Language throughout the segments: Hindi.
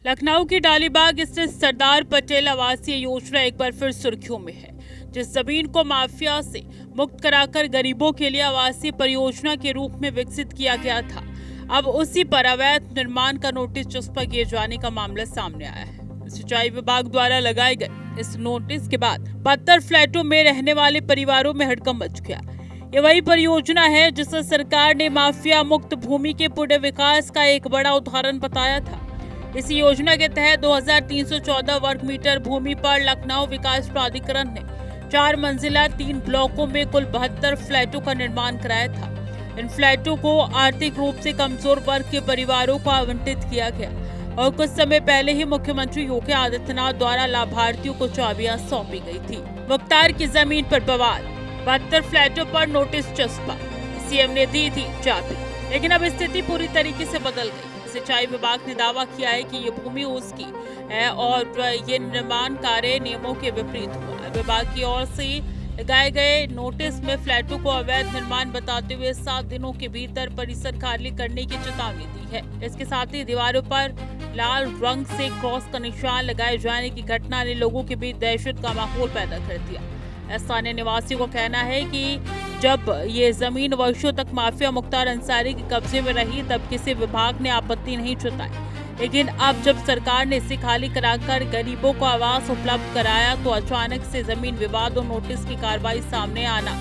लखनऊ की डालीबाग स्थित सरदार पटेल आवासीय योजना एक बार फिर सुर्खियों में है। जिस जमीन को माफिया से मुक्त कराकर गरीबों के लिए आवासीय परियोजना के रूप में विकसित किया गया था, अब उसी पर अवैध निर्माण का नोटिस चस्पा किए जाने का मामला सामने आया है। सिंचाई विभाग द्वारा लगाए गए इस नोटिस के बाद 72 फ्लैटों में रहने वाले परिवारों में हड़कंप मच गया। ये वही परियोजना है जिसे सरकार ने माफिया मुक्त भूमि के पुनः विकास का एक बड़ा उदाहरण बताया था। इस योजना के तहत 2314 वर्ग मीटर भूमि पर लखनऊ विकास प्राधिकरण ने 4 मंजिला 3 ब्लॉकों में कुल 72 फ्लैटों का निर्माण कराया था। इन फ्लैटों को आर्थिक रूप से कमजोर वर्ग के परिवारों को आवंटित किया गया और कुछ समय पहले ही मुख्यमंत्री योगी आदित्यनाथ द्वारा लाभार्थियों को चाबियां सौंपी गई थी। मुख्तार की जमीन पर बवाल, 72 फ्लैटों पर नोटिस चस्पा, सीएम ने दी थी चाबी, लेकिन अब स्थिति पूरी तरीके से बदल गई। सिंचाई विभाग ने दावा किया है कि ये भूमि उसकी है और ये निर्माण कार्य नियमों के विपरीत हुआ। विभाग की ओर से लगाए गए नोटिस में फ्लैटों को अवैध निर्माण बताते हुए 7 दिनों के भीतर परिसर खाली करने की चेतावनी दी है। इसके साथ ही दीवारों पर लाल रंग से क्रॉस का निशान लगाए जाने की घटना ने लोगों के बीच दहशत का माहौल पैदा कर दिया। स्थानीय निवासियों को कहना है कि जब ये जमीन वर्षों तक माफिया मुख्तार अंसारी के कब्जे में रही तब किसी विभाग ने आपत्ति नहीं जताई, लेकिन अब जब सरकार ने इसे खाली कराकर गरीबों को आवास उपलब्ध कराया तो अचानक से जमीन विवाद और नोटिस की कार्रवाई सामने आना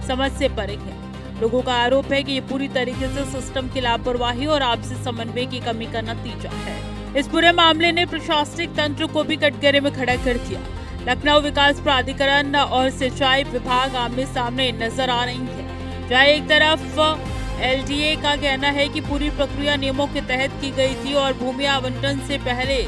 समझ से परे है। लोगों का आरोप है कि ये पूरी तरीके से सिस्टम की लापरवाही और आपसी समन्वय की कमी का नतीजा है। इस पूरे मामले ने प्रशासनिक तंत्र को भी कटघरे में खड़ा कर दिया। लखनऊ विकास प्राधिकरण और सिंचाई विभाग आमने सामने नजर आ रही है, जहाँ एक तरफ एलडीए का कहना है कि पूरी प्रक्रिया नियमों के तहत की गई थी और भूमि आवंटन से पहले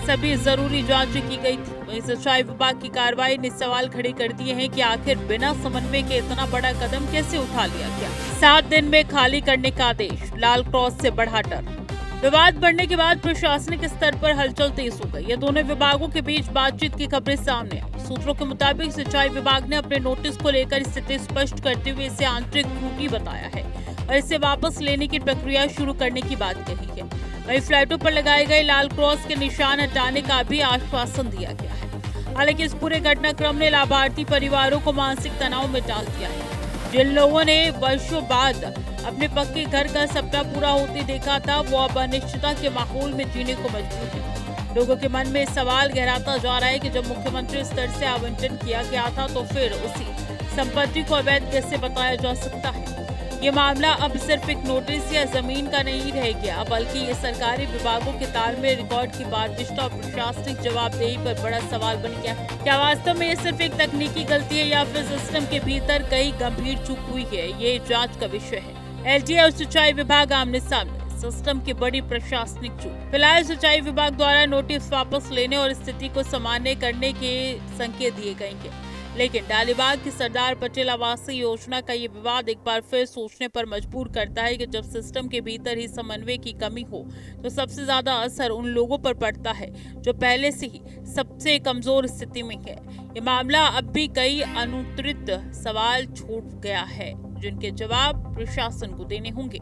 सभी जरूरी जांच की गई थी। वहीं सिंचाई विभाग की कार्रवाई ने सवाल खड़े कर दिए हैं कि आखिर बिना समन्वय के इतना बड़ा कदम कैसे उठा लिया गया। 7 दिन में खाली करने का आदेश, लाल क्रॉस से बढ़ा डर। विवाद बढ़ने के बाद प्रशासनिक स्तर पर हलचल तेज हो गई। ये दोनों विभागों के बीच बातचीत की खबरें सामने आई। सूत्रों के मुताबिक सिंचाई विभाग ने अपने नोटिस को लेकर स्थिति स्पष्ट करते हुए इसे आंतरिक त्रुटि बताया है और इसे वापस लेने की प्रक्रिया शुरू करने की बात कही है। वहीं फ्लैटों पर लगाए गए लाल क्रॉस के निशान हटाने का भी आश्वासन दिया गया है। हालांकि इस पूरे घटनाक्रम ने लाभार्थी परिवारों को मानसिक तनाव में डाल दिया है। जिन लोगों ने वर्षों बाद अपने पक्के घर का सपना पूरा होते देखा था, वो अब अनिश्चितता के माहौल में जीने को मजबूर है। लोगों के मन में सवाल गहराता जा रहा है कि जब मुख्यमंत्री स्तर से आवंटन किया गया था तो फिर उसी संपत्ति को अवैध कैसे बताया जा सकता है। ये मामला अब सिर्फ एक नोटिस या जमीन का नहीं रह गया, बल्कि ये सरकारी विभागों के तालमेल रिकॉर्ड की बारदिश्ता और प्रशासनिक जवाबदेही पर बड़ा सवाल बन गया। क्या वास्तव में ये सिर्फ एक तकनीकी गलती है या फिर सिस्टम के भीतर कई गंभीर चूक हुई है, ये जांच का विषय है। एलडीए और सिंचाई विभाग आमने सामने, सिस्टम की बड़ी प्रशासनिक चूक। फिलहाल सिंचाई विभाग द्वारा नोटिस वापस लेने और स्थिति को सामान्य करने के संकेत दिए गए हैं, लेकिन डालीबाग की सरदार पटेल आवासीय योजना का ये विवाद एक बार फिर सोचने पर मजबूर करता है कि जब सिस्टम के भीतर ही समन्वय की कमी हो तो सबसे ज्यादा असर उन लोगों पर पड़ता है जो पहले से ही सबसे कमजोर स्थिति में है। ये मामला अब भी कई अनुत्तरित सवाल छोड़ गया है, जिनके जवाब प्रशासन को देने होंगे।